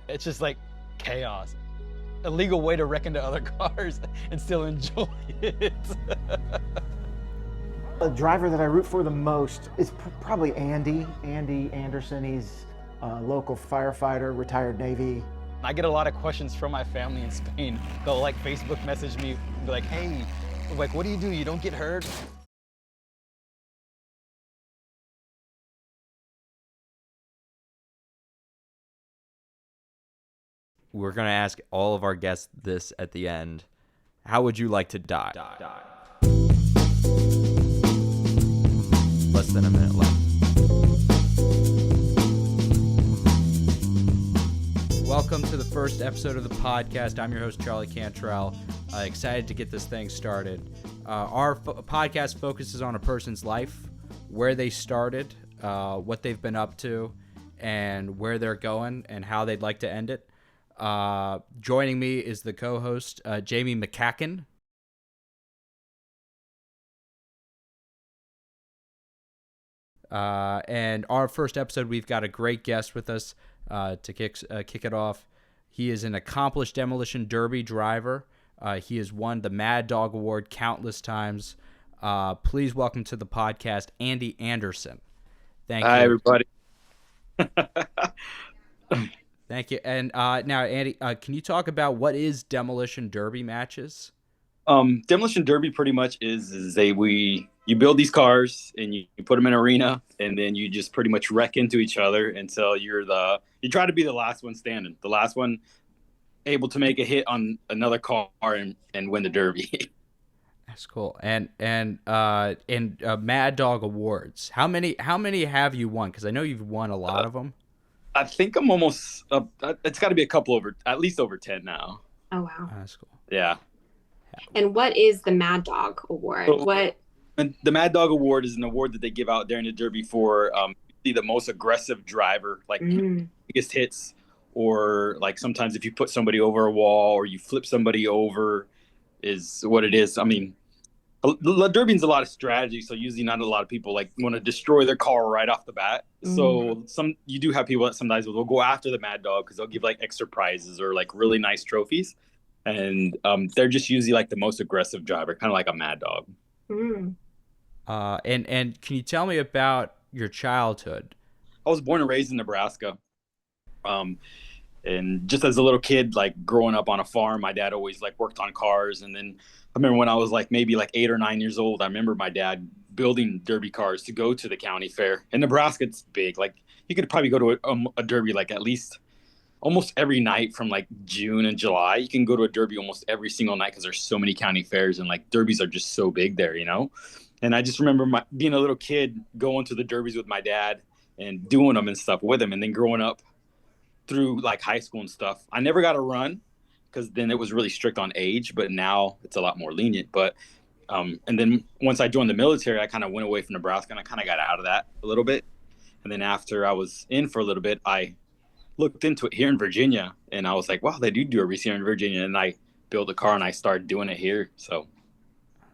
It's just like chaos. A legal way to wreck into other cars and still enjoy it. The driver that I root for the most is probably Andy Anderson. He's a local firefighter, retired Navy. I get a lot of questions from my family in Spain. They'll like Facebook message me, be like, hey, like, what do? You don't get hurt? We're going to ask all of our guests this at the end. How would you like to die? Less than a minute left. Welcome to the first episode of the podcast. I'm your host, Charlie Cantrell. Excited to get this thing started. Our podcast focuses on a person's life, where they started, what they've been up to, and where they're going, and how they'd like to end it. Joining me is the co-host, Jamie McCacken. And our first episode, we've got a great guest with us to kick it off. He is an accomplished Demolition Derby driver. He has won the Mad Dog Award countless times. Please welcome to the podcast, Andy Anderson. Thank you. Hi, everybody. Thank you. And now, Andy, can you talk about what is Demolition Derby matches? Demolition Derby pretty much is you build these cars and you put them in an arena, and then you just pretty much wreck into each other until you try to be the last one standing, the last one able to make a hit on another car and win the Derby. That's cool. And Mad Dog Awards. How many have you won? Because I know you've won a lot of them. I think I'm almost it's got to be a couple at least over 10 now. Oh, wow. That's cool. Yeah. And what is the Mad Dog Award? And the Mad Dog Award is an award that they give out during the Derby for the most aggressive driver, like biggest hits, or like sometimes if you put somebody over a wall or you flip somebody over, is what it is. I mean, the Derby's a lot of strategy, so usually not a lot of people like want to destroy their car right off the bat. So you do have people that sometimes will go after the Mad Dog because they'll give like extra prizes or like really nice trophies, and they're just usually like the most aggressive driver, kind of like a Mad Dog. And can you tell me about your childhood? I was born and raised in Nebraska. And just as a little kid, like growing up on a farm, my dad always like worked on cars. And then I remember when I was like maybe like 8 or 9 years old, I remember my dad building Derby cars to go to the county fair. In Nebraska, it's big. Like you could probably go to a Derby like at least almost every night from like June and July. You can go to a Derby almost every single night because there's so many county fairs, and like Derbies are just so big there, you know? And I just remember being a little kid going to the Derbies with my dad and doing them and stuff with him. And then growing up through like high school and stuff, I never got a run because then it was really strict on age, but now it's a lot more lenient. But and then once I joined the military, I kind of went away from Nebraska and I kind of got out of that a little bit. And then after I was in for a little bit, I looked into it here in Virginia, and I was like, wow, they do a race here in Virginia. And I built a car and I started doing it here. So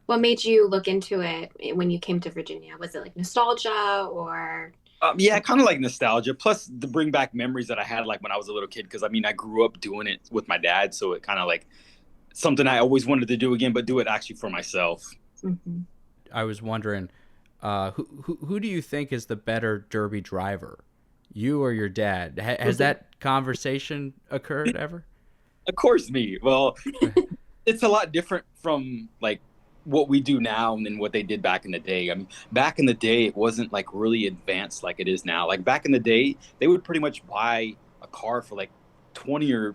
what made you look into it when you came to Virginia? Was it like nostalgia or? Yeah, kind of like nostalgia, plus to bring back memories that I had like when I was a little kid. Because I mean, I grew up doing it with my dad, so it kind of like something I always wanted to do again, but do it actually for myself. Mm-hmm. I was wondering, who do you think is the better Derby driver, you or your dad? Has that conversation occurred ever? Of course, me. Well, it's a lot different from like what we do now and then what they did back in the day. I mean, back in the day, it wasn't like really advanced like it is now. Like back in the day, they would pretty much buy a car for like 20 or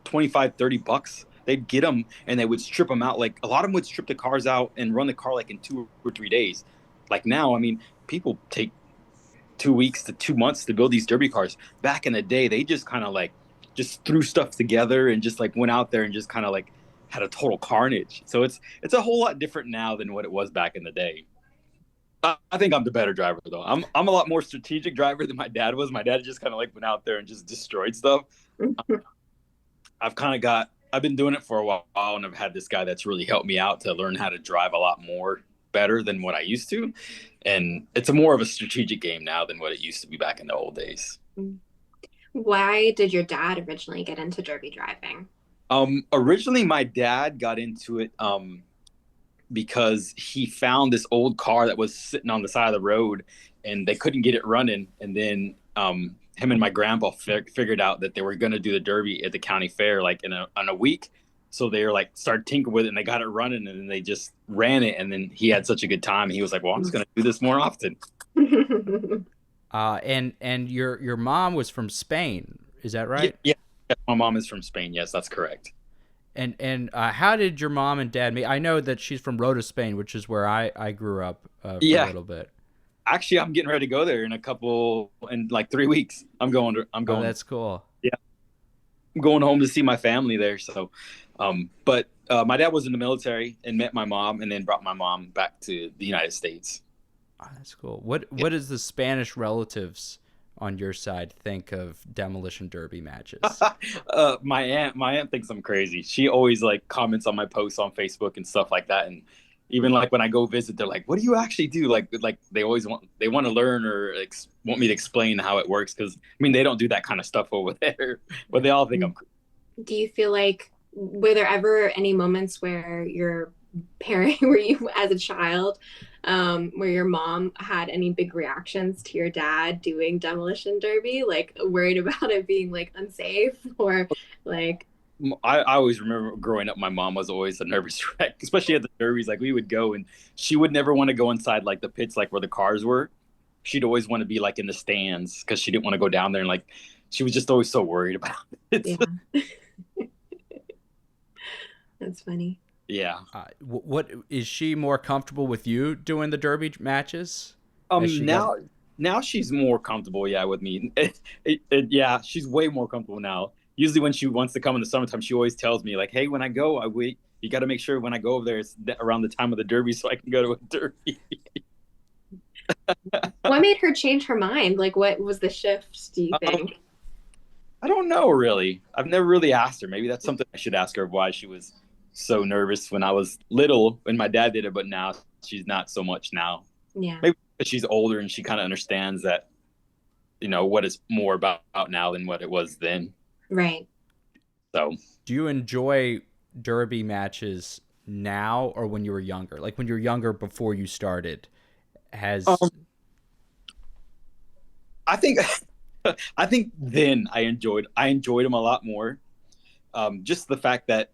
25, 30 bucks. They'd get them and they would strip them out. Like a lot of them would strip the cars out and run the car like in 2 or 3 days. Like now, I mean, people take 2 weeks to 2 months to build these Derby cars. Back in the day, they just kind of like just threw stuff together and just like went out there and just kind of like had a total carnage. So it's a whole lot different now than what it was back in the day. I think I'm the better driver though. I'm a lot more strategic driver than my dad was. My dad just kind of like went out there and just destroyed stuff. I've been doing it for a while, and I've had this guy that's really helped me out to learn how to drive a lot more better than what I used to. And it's more of a strategic game now than what it used to be back in the old days. Why did your dad originally get into derby driving? Originally my dad got into it because he found this old car that was sitting on the side of the road and they couldn't get it running. And then him and my grandpa figured out that they were going to do the derby at the county fair like in a week. So they were like started tinkering with it and they got it running and then they just ran it. And then he had such a good time. He was like, well, I'm just going to do this more often. And your mom was from Spain, is that right? Yeah, my mom is from Spain. Yes, that's correct. And how did your mom and dad meet? I know that she's from Rota, Spain, which is where I grew up for a little bit. Actually, I'm getting ready to go there in like 3 weeks. I'm going. Oh, that's cool. Yeah, I'm going home to see my family there. So, but my dad was in the military and met my mom, and then brought my mom back to the United States. Oh, that's cool. What does the Spanish relatives on your side think of demolition derby matches? My aunt thinks I'm crazy. She always like comments on my posts on Facebook and stuff like that. And even like when I go visit, they're like, "What do you actually do?" Like they always want to learn or want me to explain how it works because I mean they don't do that kind of stuff over there, but they all think I'm crazy. Do you feel like were there ever any moments where your parent, were you as a child, where your mom had any big reactions to your dad doing demolition derby, like worried about it being like unsafe or like? I always remember growing up, my mom was always a nervous wreck, especially at the derbies. Like we would go and she would never want to go inside like the pits, like where the cars were. She'd always want to be like in the stands because she didn't want to go down there. And like, she was just always so worried about it. Yeah. That's funny. Yeah. What is she more comfortable with you doing the derby matches? Now she's more comfortable. Yeah, with me. Yeah, she's way more comfortable now. Usually when she wants to come in the summertime, she always tells me like, "Hey, when I go, I wait. You got to make sure when I go over there, it's around the time of the derby so I can go to a derby." What made her change her mind? Like, what was the shift, do you think? I don't know, really. I've never really asked her. Maybe that's something I should ask her, why she was so nervous when I was little when my dad did it, but now she's not so much now. Yeah. Maybe because she's older and she kind of understands that, what it's more about now than what it was then. Right. So, do you enjoy derby matches now or when you were younger? Like when you were younger before you started, I think then I enjoyed them a lot more. Just the fact that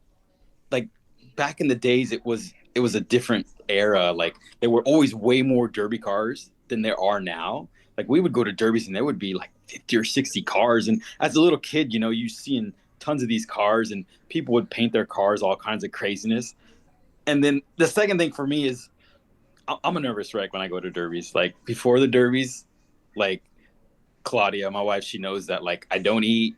like back in the days it was a different era. Like there were always way more derby cars than there are now. Like we would go to derbies and there would be like 50 or 60 cars. And as a little kid, you seeing tons of these cars and people would paint their cars all kinds of craziness. And then the second thing for me is I'm a nervous wreck when I go to derbies. Like before the derbies, like Claudia, my wife, she knows that like I don't eat.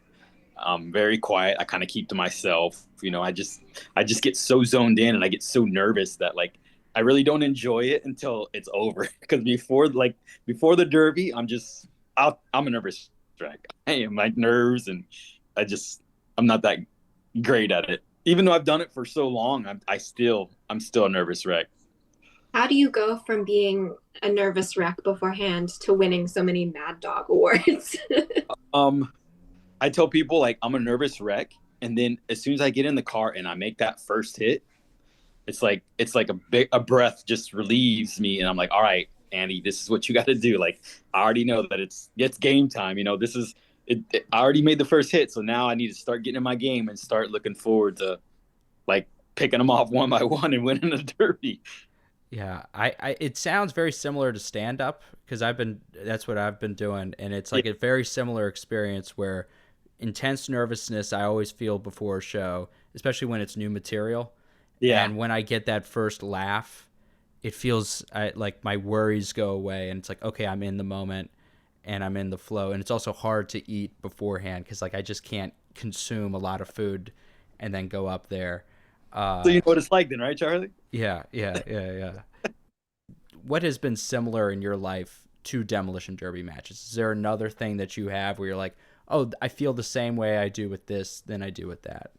I'm very quiet. I kind of keep to myself. I just get so zoned in and I get so nervous that like I really don't enjoy it until it's over. Because before the derby, I'm a nervous wreck. I am like nerves and I'm not that great at it. Even though I've done it for so long, I'm still a nervous wreck. How do you go from being a nervous wreck beforehand to winning so many Mad Dog awards? I tell people like I'm a nervous wreck, and then as soon as I get in the car and I make that first hit, it's like a breath just relieves me, and I'm like, all right, Andy, this is what you got to do. Like I already know that it's game time. This is it. I already made the first hit, so now I need to start getting in my game and start looking forward to like picking them off one by one and winning the derby. Yeah, it sounds very similar to stand up because that's what I've been doing, and it's like a very similar experience where intense nervousness I always feel before a show, especially when it's new material. Yeah. And when I get that first laugh, it feels like my worries go away, and it's like, okay, I'm in the moment and I'm in the flow. And it's also hard to eat beforehand because like I just can't consume a lot of food and then go up there. So you know what it's like then, right, Charlie? Yeah. What has been similar in your life to demolition derby matches? Is there another thing that you have where you're like, oh, I feel the same way I do with this than I do with that?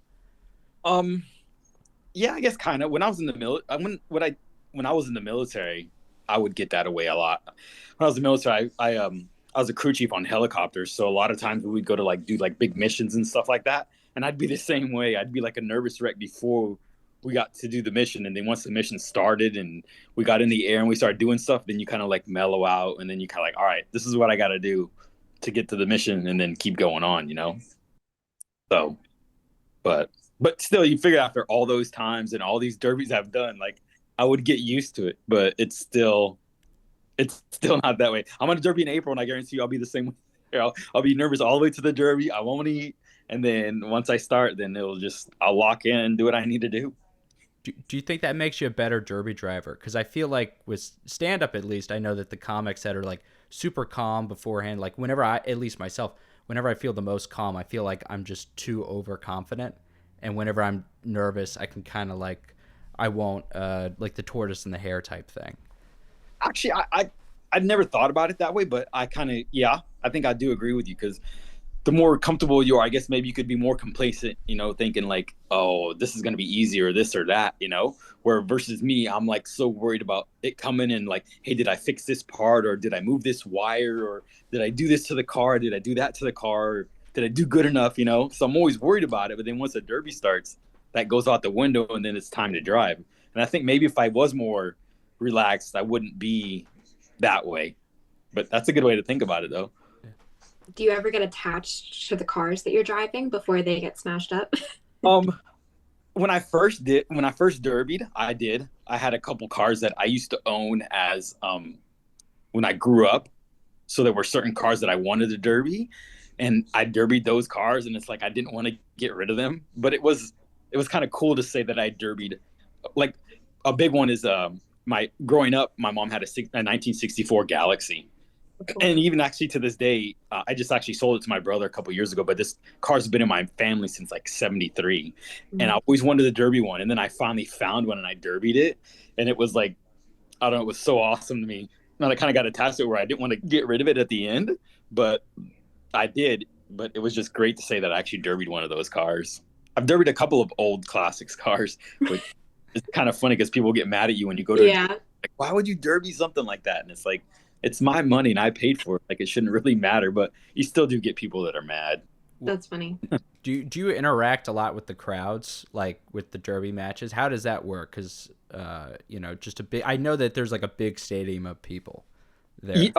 Yeah, I guess kind of. When I was in the military, I would get that away a lot. When I was in the military, I I was a crew chief on helicopters, so a lot of times we'd go to like do like big missions and stuff like that, and I'd be the same way. I'd be like a nervous wreck before we got to do the mission, and then once the mission started and we got in the air and we started doing stuff, then you kind of like mellow out, and then you kind of like, all right, this is what I got to do to get to the mission, and then keep going on, you know. So, but still, you figure after all those times and all these derbies I've done, like I would get used to it, but it's still not that way. I'm on a derby in April, and I guarantee you I'll be the same way. I'll be nervous all the way to the derby. I won't eat. And then once I start, then I'll lock in and do what I need to do. Do you think that makes you a better derby driver? Because I feel like with stand-up, at least, I know that the comics that are like super calm beforehand, like whenever at least myself, whenever I feel the most calm, I feel like I'm just too overconfident. And whenever I'm nervous, I can kind of like, I won't, like the tortoise and the hare type thing. Actually, I'd never thought about it that way, but I kind of, yeah, I think I do agree with you, because the more comfortable you are, I guess maybe you could be more complacent, you know, thinking like, oh, this is going to be easy or this or that, you know, where versus me, I'm like so worried about it coming and like, hey, did I fix this part, or did I move this wire, or did I do this to the car? Did I do that to the car? Did I do good enough? You know, so I'm always worried about it. But then once the derby starts, that goes out the window, and then it's time to drive. And I think maybe if I was more relaxed, I wouldn't be that way. But that's a good way to think about it, though. Do you ever get attached to the cars that you're driving before they get smashed up? When I first derbied, I had a couple cars that I used to own as when I grew up. So there were certain cars that I wanted to derby, and I derbied those cars, and it's like I didn't want to get rid of them. But it was kind of cool to say that I derbied. Like a big one is growing up, my mom had a 1964 Galaxy. And even actually to this day, I just actually sold it to my brother a couple years ago, but this car's been in my family since like 73. And I always wanted the derby one. And then I finally found one and I derbied it. And it was like, I don't know, it was so awesome to me. And I kind of got attached to it where I didn't want to get rid of it at the end, but I did. But it was just great to say that I actually derbied one of those cars. I've derbied a couple of old classics cars, which is kind of funny because people get mad at you when you go to like, why would you derby something like that? And it's like, it's my money and I paid for it. Like, it shouldn't really matter, but you still do get people that are mad. That's funny. Do you interact a lot with the crowds, like with the derby matches? How does that work? Because you know, just a big. I know that there's like a big stadium of people there.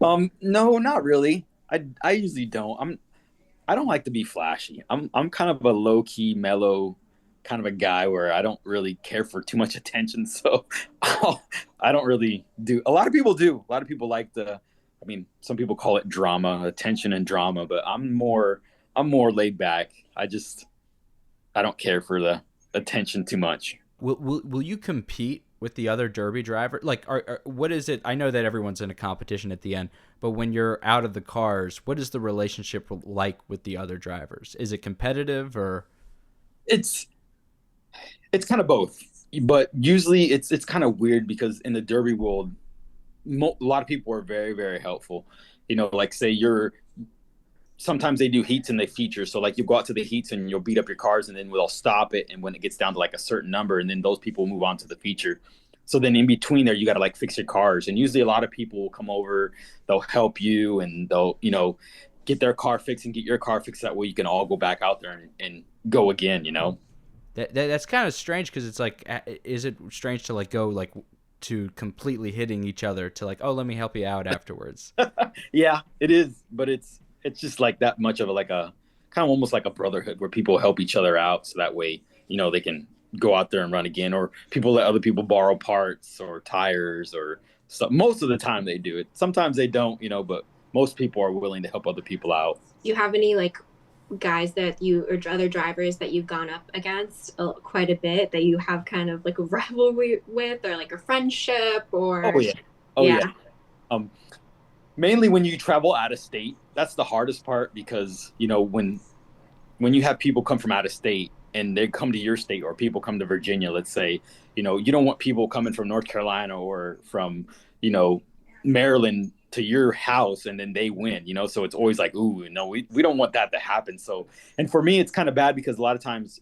No, not really. I usually don't. I don't like to be flashy. I'm kind of a low key, mellow kind of a guy where I don't really care for too much attention. So I don't really do. A lot of people do. A lot of people like some people call it drama, attention and drama, but I'm more laid back. I don't care for the attention too much. Will you compete with the other derby driver? Like, what is it? I know that everyone's in a competition at the end, but when you're out of the cars, what is the relationship like with the other drivers? Is it competitive or? It's kind of both, but usually it's kind of weird because in the derby world, a lot of people are very, very helpful. You know, like say sometimes they do heats and they feature. So like you go out to the heats and you'll beat up your cars and then we'll stop it. And when it gets down to like a certain number, and then those people move on to the feature. So then in between there, you got to like fix your cars. And usually a lot of people will come over, they'll help you, and they'll, you know, get their car fixed and get your car fixed. That way you can all go back out there and go again, you know? That's kind of strange because it's like, is it strange to like go like to completely hitting each other to like, oh, let me help you out afterwards? Yeah, it is. But it's just like that much of a kind of almost like a brotherhood where people help each other out. So that way, you know, they can go out there and run again, or people let other people borrow parts or tires or stuff. Most of the time they do it. Sometimes they don't, you know, but most people are willing to help other people out. Do you have any like guys that you or other drivers that you've gone up against quite a bit that you have kind of like a rivalry with, or like a friendship, or? Yeah. Mainly when you travel out of state, that's the hardest part, because you know when you have people come from out of state and they come to your state, or people come to Virginia, let's say, you know, you don't want people coming from North Carolina or from, you know, Maryland to your house and then they win, you know? So it's always like, ooh, no, we don't want that to happen. So, and for me, it's kind of bad because a lot of times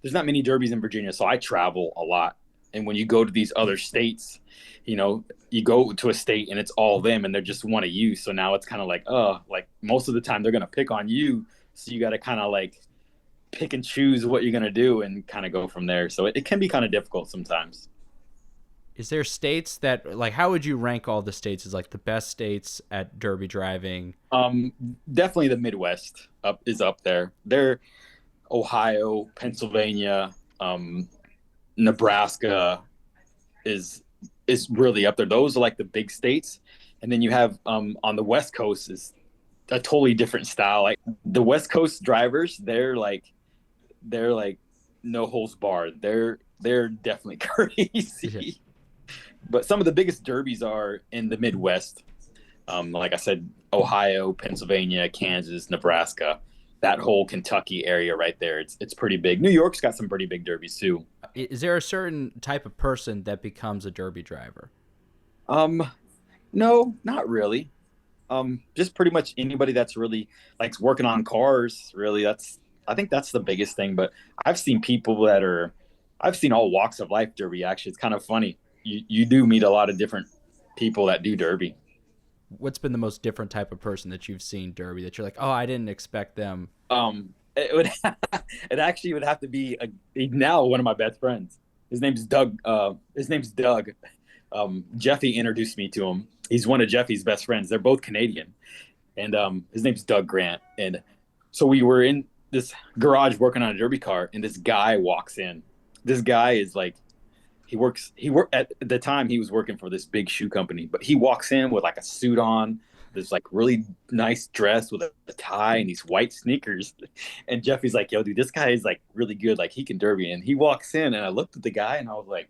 there's not many derbies in Virginia. So I travel a lot And when you go to these other states, you go to a state and it's all them and they're just one of you. So now it's kind of like most of the time they're going to pick on you. So you got to kind of like pick and choose what you're going to do and kind of go from there. So it can be kind of difficult sometimes. Is there states that, like, how would you rank all the states as like the best states at derby driving? Definitely the Midwest is up there. They're Ohio, Pennsylvania, Nebraska is really up there. Those are like the big states. And then you have on the West Coast is a totally different style. Like the West Coast drivers, they're like no holds barred. They're definitely crazy. But some of the biggest derbies are in the Midwest. Like I said, Ohio, Pennsylvania, Kansas, Nebraska, that whole Kentucky area right there. It's pretty big. New York's got some pretty big derbies too. Is there a certain type of person that becomes a derby driver? No, not really. Just pretty much anybody that's really likes working on cars. Really, I think that's the biggest thing. But I've seen all walks of life derby. Actually, it's kind of funny. You do meet a lot of different people that do derby. What's been the most different type of person that you've seen derby that you're like, oh, I didn't expect them? It actually would have to be now one of my best friends. His name's Doug. Jeffy introduced me to him. He's one of Jeffy's best friends. They're both Canadian, and his name's Doug Grant. And so we were in this garage working on a derby car, and this guy walks in. This guy is like, he worked at the time he was working for this big shoe company, but he walks in with like a suit on, this like really nice dress with a tie and these white sneakers. And Jeffy's like, yo, dude, this guy is like really good. Like he can derby. And he walks in and I looked at the guy and I was like,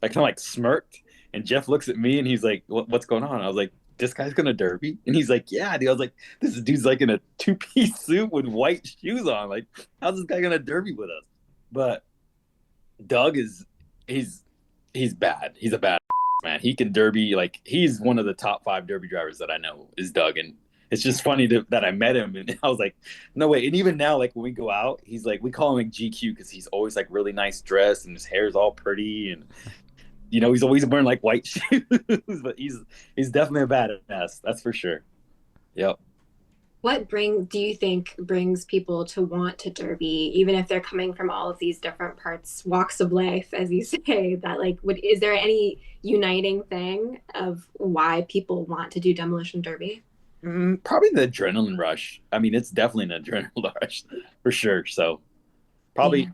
I kind of like smirked. And Jeff looks at me and he's like, what's going on? I was like, this guy's going to derby? And he's like, yeah, dude. I was like, this dude's like in a 2-piece suit with white shoes on. Like, how's this guy going to derby with us? But Doug he's bad. He's a bad man. He can derby. Like he's one of the top 5 derby drivers that I know is Doug. And it's just funny that I met him and I was like, no way. And even now, like when we go out, he's like, we call him like GQ because he's always like really nice dressed and his hair's all pretty. And, he's always wearing like white shoes, but he's definitely a badass. That's for sure. Yep. What do you think brings people to want to derby, even if they're coming from all of these different walks of life, as you say, that like, is there any uniting thing of why people want to do demolition derby? Probably the adrenaline rush. I mean, it's definitely an adrenaline rush for sure. So probably,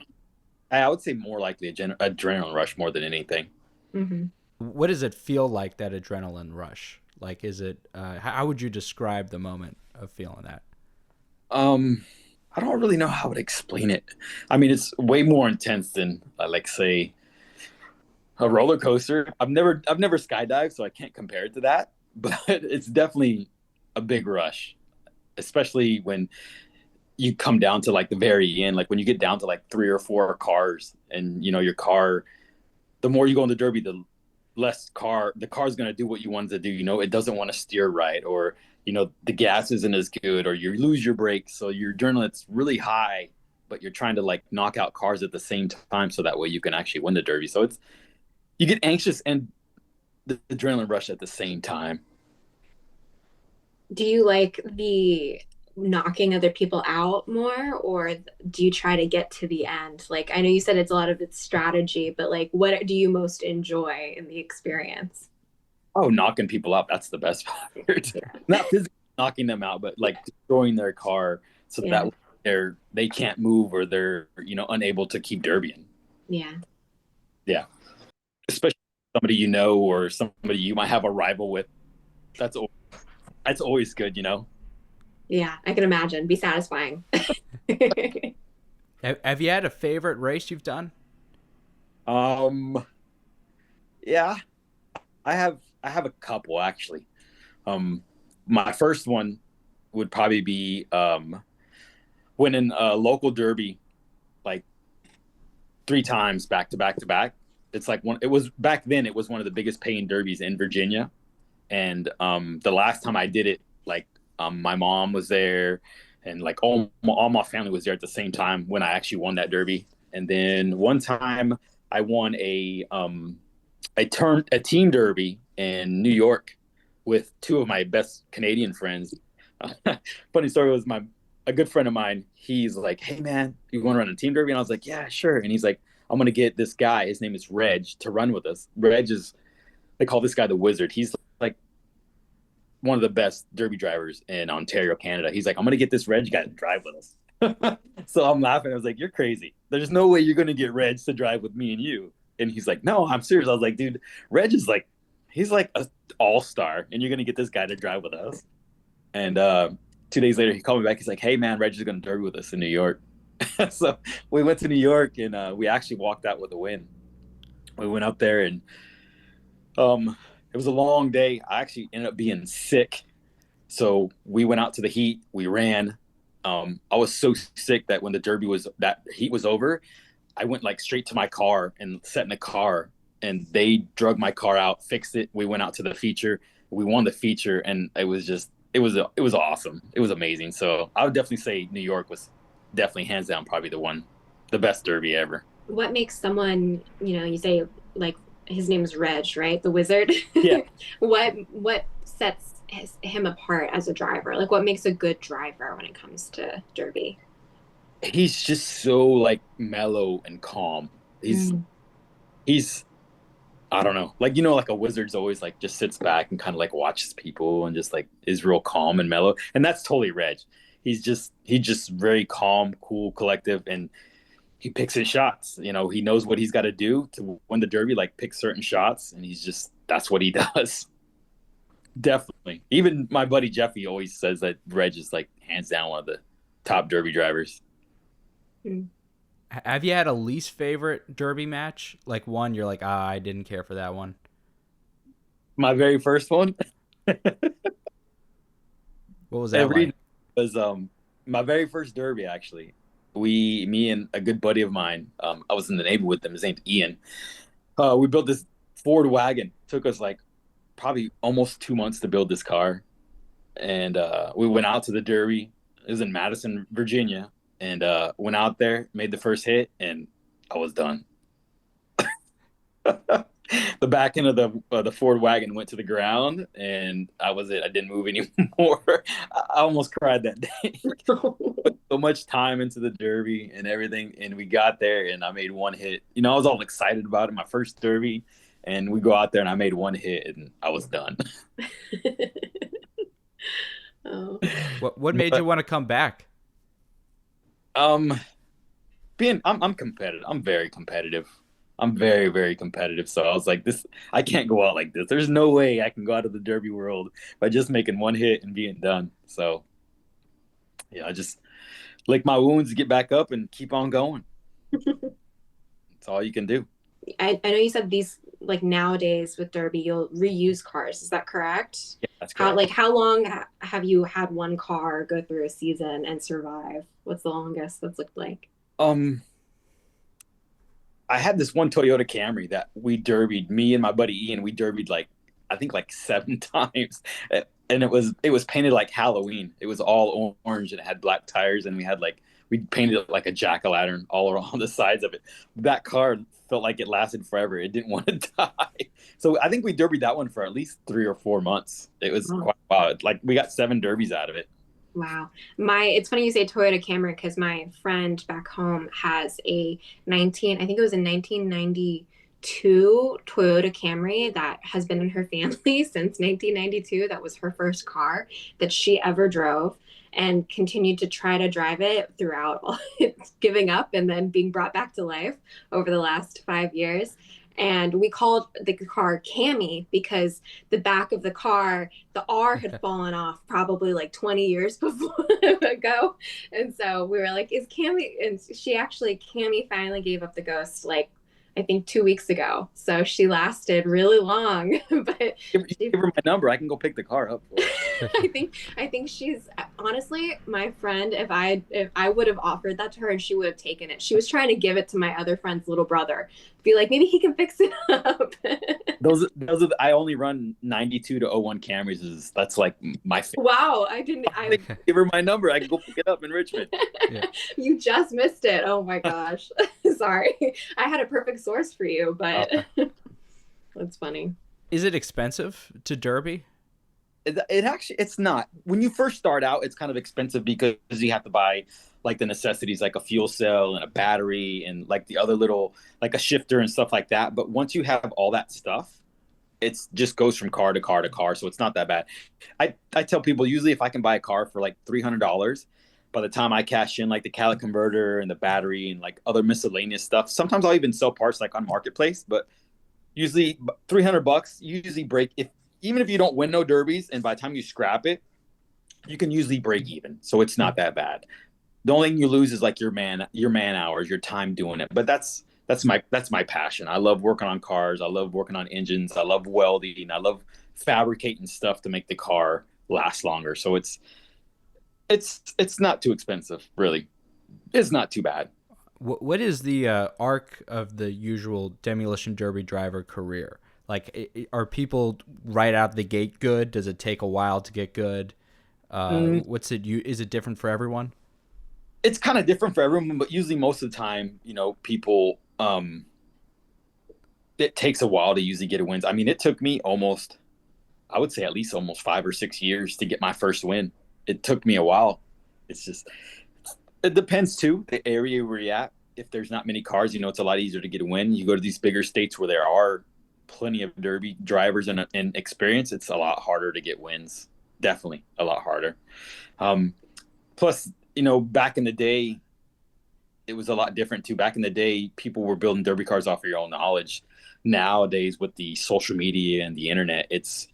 I would say more likely adrenaline rush more than anything. Mm-hmm. What does it feel like, that adrenaline rush? Like, is it, how would you describe the moment of feeling that? I don't really know how to explain it. I mean, it's way more intense than like say a roller coaster. I've never skydived, so I can't compare it to that, but it's definitely a big rush, especially when you come down to like the very end, like when you get down to like 3 or 4 cars and your car, the more you go in the derby, the car's going to do what you want it to do. It doesn't want to steer right, or the gas isn't as good, or you lose your brakes. So your adrenaline's really high, but you're trying to like knock out cars at the same time. So that way you can actually win the derby. So you get anxious and the adrenaline rush at the same time. Do you like the knocking other people out more, or do you try to get to the end? Like, I know you said a lot of it's strategy, but like, what do you most enjoy in the experience? Oh, knocking people out. That's the best part. Not physically knocking them out, but like destroying their car so that they can't move, or they're, unable to keep derbying. Yeah. Yeah. Especially somebody or somebody you might have a rival with. That's always good, Yeah, I can imagine. Be satisfying. Have you had a favorite race you've done? Yeah, I have a couple actually. My first one would probably be winning a local derby like 3 times back to back to back. It's like back then it was one of the biggest paying derbies in Virginia. And the last time I did it, like my mom was there and like all my family was there at the same time when I actually won that derby. And then one time I won a team derby in New York with two of my best Canadian friends. Funny story was a good friend of mine. He's like, "Hey man, you want to run a team derby?" And I was like, "Yeah, sure." And he's like, "I'm gonna get this guy. His name is Reg to run with us." They call this guy the Wizard. He's like one of the best derby drivers in Ontario, Canada. He's like, "I'm gonna get this Reg guy to drive with us." So I'm laughing. I was like, "You're crazy. There's no way you're gonna get Reg to drive with me and you." And he's like, "No, I'm serious." I was like, "Dude, Reg is like, he's like an all-star, and you're gonna get this guy to drive with us." And 2 days later, he called me back. He's like, "Hey man, Reg is gonna derby with us in New York." So we went to New York, and we actually walked out with a win. We went up there, and it was a long day. I actually ended up being sick, so we went out to the heat. We ran. I was so sick that when that heat was over, I went like straight to my car and sat in the car, and they drug my car out, fixed it. We went out to the feature. We won the feature, and it was awesome. It was amazing. So I would definitely say New York was definitely hands down probably the best derby ever. What makes someone, you say like his name is Reg, right? The Wizard. Yeah. What sets him apart as a driver? Like what makes a good driver when it comes to derby? He's just so like mellow and calm. He's I don't know, like like a Wizard's always like just sits back and kind of like watches people and just like is real calm and mellow, and that's totally Reg. He's just very calm, cool, collective, and he picks his shots. He knows what he's got to do to win the derby, like pick certain shots, and that's what he does. Definitely. Even my buddy Jeffy always says that Reg is like hands down one of the top derby drivers. Have you had a least favorite derby match? Like one you're like, I didn't care for that one. My very first one. What was that like? Was my very first derby actually. Me and a good buddy of mine, I was in the Navy with him. His name's Ian. We built this Ford wagon. Took us like probably almost 2 months to build this car, and we went out to the derby. It was in Madison, Virginia. And went out there, made the first hit, and I was done. The back end of the Ford wagon went to the ground, and I was it. I didn't move anymore. I almost cried that day. Put so much time into the derby and everything, and we got there, and I made one hit. I was all excited about it, my first derby, and we go out there, and I made one hit, and I was done. Oh. What made you want to come back? I'm competitive. I'm very competitive. I'm very, very competitive. So I was like, I can't go out like this. There's no way I can go out of the derby world by just making one hit and being done. So yeah, I just lick my wounds, get back up, and keep on going. That's all you can do. I know you said these, like nowadays with derby, you'll reuse cars. Is that correct? Yeah, that's correct. How long have you had one car go through a season and survive? What's the longest that's looked like? I had this one Toyota Camry that we derbied. Me and my buddy Ian, we derbied I think 7 times, and it was painted like Halloween. It was all orange and it had black tires, and we painted it like a jack-o'-lantern all around the sides of it. That car felt like it lasted forever. It didn't want to die. So I think we derbied that one for at least 3 or 4 months. It was quite wild. Like we got 7 derbies out of it. Wow. It's funny you say Toyota Camry because my friend back home has I think it was a 1992 Toyota Camry that has been in her family since 1992. That was her first car that she ever drove, and continued to try to drive it throughout giving up and then being brought back to life over the last 5 years. And we called the car Cammy because the back of the car, the R had fallen off probably like 20 years ago. And so we were like, is Cammy? And Cammy finally gave up the ghost like, I think 2 weeks ago. So she lasted really long. But give her my number. I can go pick the car up for her. I think she's honestly my friend. If I would have offered that to her and she would have taken it. She was trying to give it to my other friend's little brother. Be like, maybe he can fix it up. those are I only run 92 to 01 Camrys. That's like my favorite. Wow, I give her my number. I can go pick it up in Richmond. Yeah. You just missed it. Oh my gosh. Sorry. I had a perfect source for you, but that's funny. Is it expensive to derby? It actually, it's not. When you first start out, it's kind of expensive because you have to buy like the necessities, like a fuel cell and a battery and like the other little, like a shifter and stuff like that. But once you have all that stuff, it's just goes from car to car to car. So it's not that bad. I tell people usually if I can buy a car for like $300, by the time I cash in like the catalytic converter and the battery and like other miscellaneous stuff, sometimes I'll even sell parts like on Marketplace, but usually $300, you usually break if even if you don't win no derbies, and by the time you scrap it, you can usually break even. So it's not that bad. The only thing you lose is like your man hours, your time doing it. But that's my passion. I love working on cars. I love working on engines. I love welding. I love fabricating stuff to make the car last longer. So it's not too expensive, really. It's not too bad. What is the arc of the usual Demolition Derby driver career? Like, are people right out the gate good? Does it take a while to get good? Is it different for everyone? It's kind of different for everyone, but usually most of the time, people, it takes a while to usually get a win. I mean, it took me I would say at least almost 5 or 6 years to get my first win. It took me a while. It depends too, the area where you're at. If there's not many cars, it's a lot easier to get a win. You go to these bigger states where there are plenty of derby drivers and experience, it's a lot harder to get wins. Definitely a lot harder. Plus, back in the day, it was a lot different too. Back in the day, people were building derby cars off of your own knowledge. Nowadays, with the social media and the internet, it's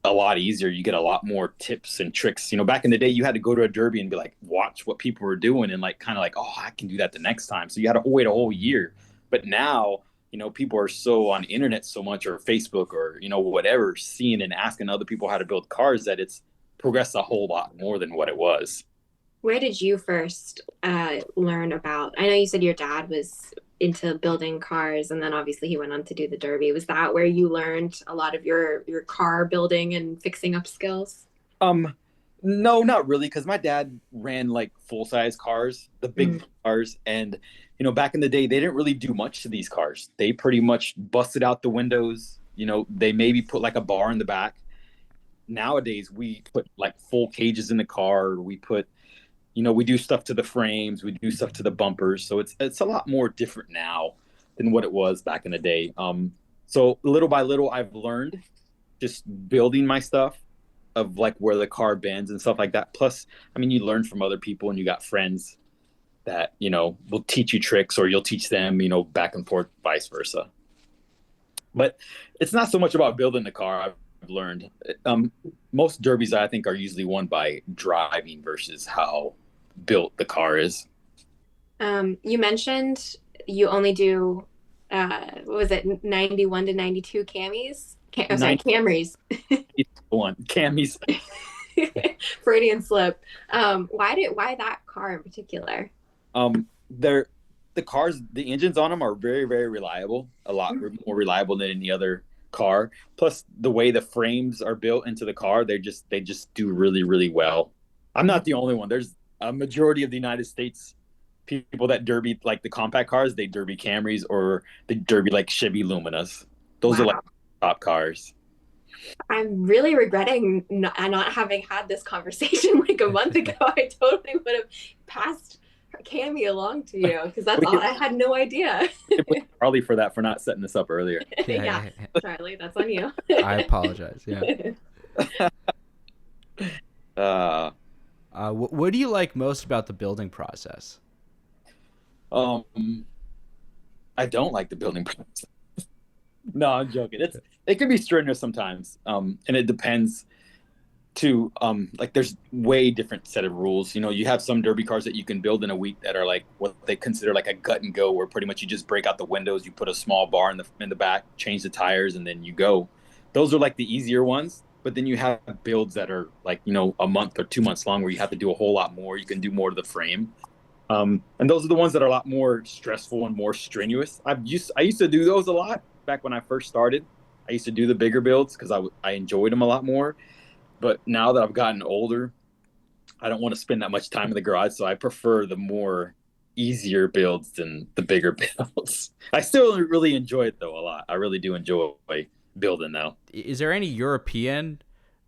a lot easier. You get a lot more tips and tricks. Back in the day, you had to go to a derby and be like, watch what people were doing and like kind of like, oh, I can do that the next time. So you had to wait a whole year. But now, people are so on internet so much, or Facebook, or whatever, seeing and asking other people how to build cars, that it's progressed a whole lot more than what it was. Where did you first learn about? I know you said your dad was into building cars, and then obviously he went on to do the derby. Was that where you learned a lot of your car building and fixing up skills? No, not really, because my dad ran like full-size cars, the big cars, and back in the day, they didn't really do much to these cars. They pretty much busted out the windows. They maybe put like a bar in the back. Nowadays, we put like full cages in the car. We put, we do stuff to the frames. We do stuff to the bumpers. So it's a lot more different now than what it was back in the day. So little by little, I've learned just building my stuff of like where the car bends and stuff like that. Plus, I mean, you learn from other people, and you got friends that, will teach you tricks, or you'll teach them, back and forth, vice versa. But it's not so much about building the car. I've learned most derbies, I think, are usually won by driving versus how built the car is. You mentioned you only do, what was it, 91 to 92 Camrys? Camrys. Camis. Freudian slip. Why that car in particular? The cars, the engines on them are very, very reliable, a lot more reliable than any other car. Plus the way the frames are built into the car, they just do really, really well. I'm not the only one. There's a majority of the United States people that derby like the compact cars, they derby Camrys, or they derby like Chevy Luminas. Those are like top cars. I'm really regretting not having had this conversation like a month ago. I totally would have passed Cammy along to you, because that's all. I had no idea. Charlie for not setting this up earlier. Yeah, Charlie, that's on you. I apologize. Yeah. What do you like most about the building process? I don't like the building process. No, I'm joking. It can be strenuous sometimes, and it depends. Like there's way different set of rules. You have some derby cars that you can build in a week that are like what they consider like a gut and go, where pretty much you just break out the windows, you put a small bar in the back, change the tires, and then you go. Those are like the easier ones. But then you have builds that are like, a month or 2 months long, where you have to do a whole lot more. You can do more to the frame. And those are the ones that are a lot more stressful and more strenuous. I used to do those a lot back when I first started. I used to do the bigger builds because I enjoyed them a lot more. But now that I've gotten older, I don't want to spend that much time in the garage. So I prefer the more easier builds than the bigger builds. I still really enjoy it though a lot. I really do enjoy building though. Is there any European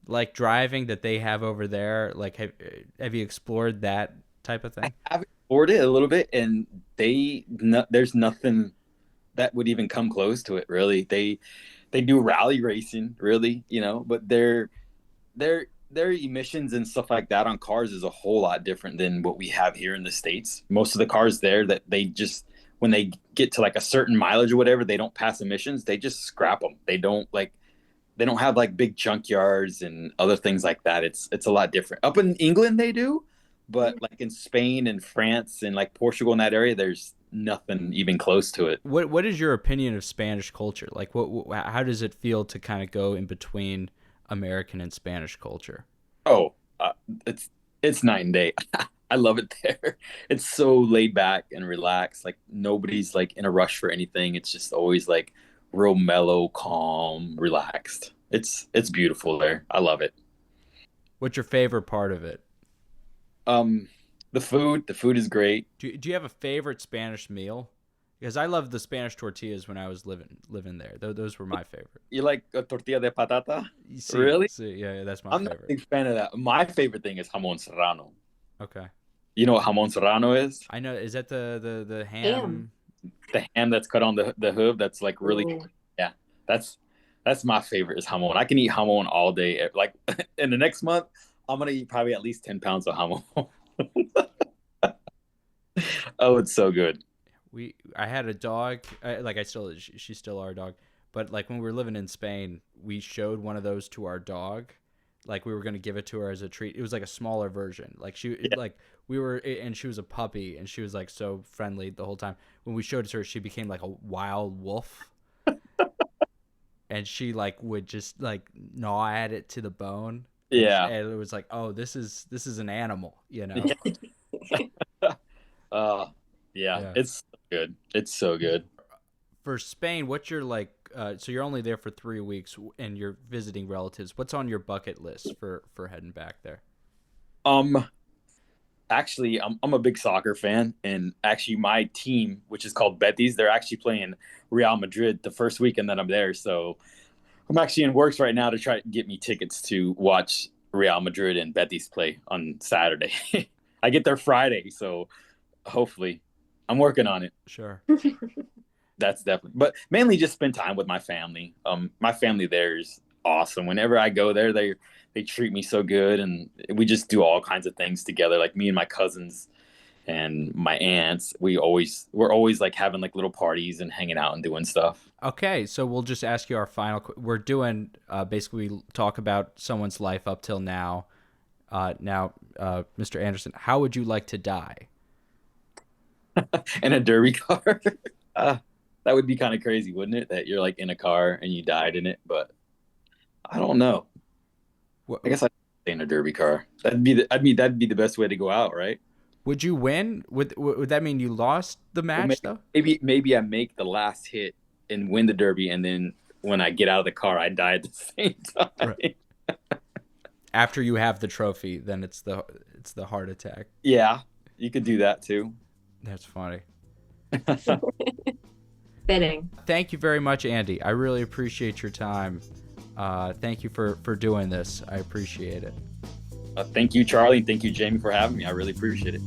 like driving that they have over there? Like, have you explored that type of thing? I've explored it a little bit, and there's nothing that would even come close to it. Really, they do rally racing, really, but their emissions and stuff like that on cars is a whole lot different than what we have here in the States. Most of the cars there, that they just, when they get to like a certain mileage or whatever, they don't pass emissions. They just scrap them. They don't have like big junkyards and other things like that. It's a lot different. Up in England they do, but like in Spain and France and like Portugal in that area, there's nothing even close to it. What is your opinion of Spanish culture? Like, how does it feel to kind of go in between American and Spanish culture? Oh, it's night and day. I love it there. It's so laid back and relaxed. Like nobody's like in a rush for anything. It's just always like real mellow, calm, relaxed. It's beautiful there. I love it. What's your favorite part of it? The food. The food is great. Do you have a favorite Spanish meal? Because I loved the Spanish tortillas when I was living there. Those were my favorite. You like a tortilla de patata? Sí, Really? Sí, yeah, that's my I'm favorite. not a big fan of that. My favorite thing is jamón serrano. Okay. You know what jamón serrano is? I know. Is that the ham? The ham that's cut on the hoof. That's like really, Ooh. yeah. That's my favorite is jamón. I can eat jamón all day. Like in the next month, I'm gonna eat probably at least 10 pounds of jamón. Oh, it's so good. I had a dog. She's still our dog. But like when we were living in Spain, we showed one of those to our dog. Like we were gonna give it to her as a treat. It was like a smaller version. Like and she was a puppy, and she was like so friendly the whole time. When we showed it to her, she became like a wild wolf, and she like would just like gnaw at it to the bone. Yeah. And it was like, oh, this is an animal, Yeah. It's so good. It's so good. For Spain, what's your like? So you're only there for 3 weeks, and you're visiting relatives. What's on your bucket list for heading back there? Actually, I'm a big soccer fan, and actually my team, which is called Betis, they're actually playing Real Madrid the first weekend that I'm there. So I'm actually in works right now to try to get me tickets to watch Real Madrid and Betis play on Saturday. I get there Friday, so hopefully I'm working on it. Sure. That's definitely, but mainly just spend time with my family. My family there is awesome. Whenever I go there, they treat me so good, and we just do all kinds of things together. Like me and my cousins and my aunts, we're always like having like little parties and hanging out and doing stuff. Okay, so we'll just ask you our final. We're doing basically we talk about someone's life up till now. Mr. Anderson, how would you like to die? In a derby car. That would be kind of crazy, wouldn't it? That you're like in a car and you died in it, but I don't know. I guess I'd stay in a derby car. That'd be the best way to go out, right? Would you win? Would that mean you lost the match though? Maybe I make the last hit and win the derby, and then when I get out of the car, I die at the same time. Right. After you have the trophy, then it's the heart attack. Yeah, you could do that too. That's funny. Fitting. Thank you very much, Andy. I really appreciate your time. Thank you for doing this. I appreciate it. Thank you, Charlie, and thank you, Jamie, for having me. I really appreciate it.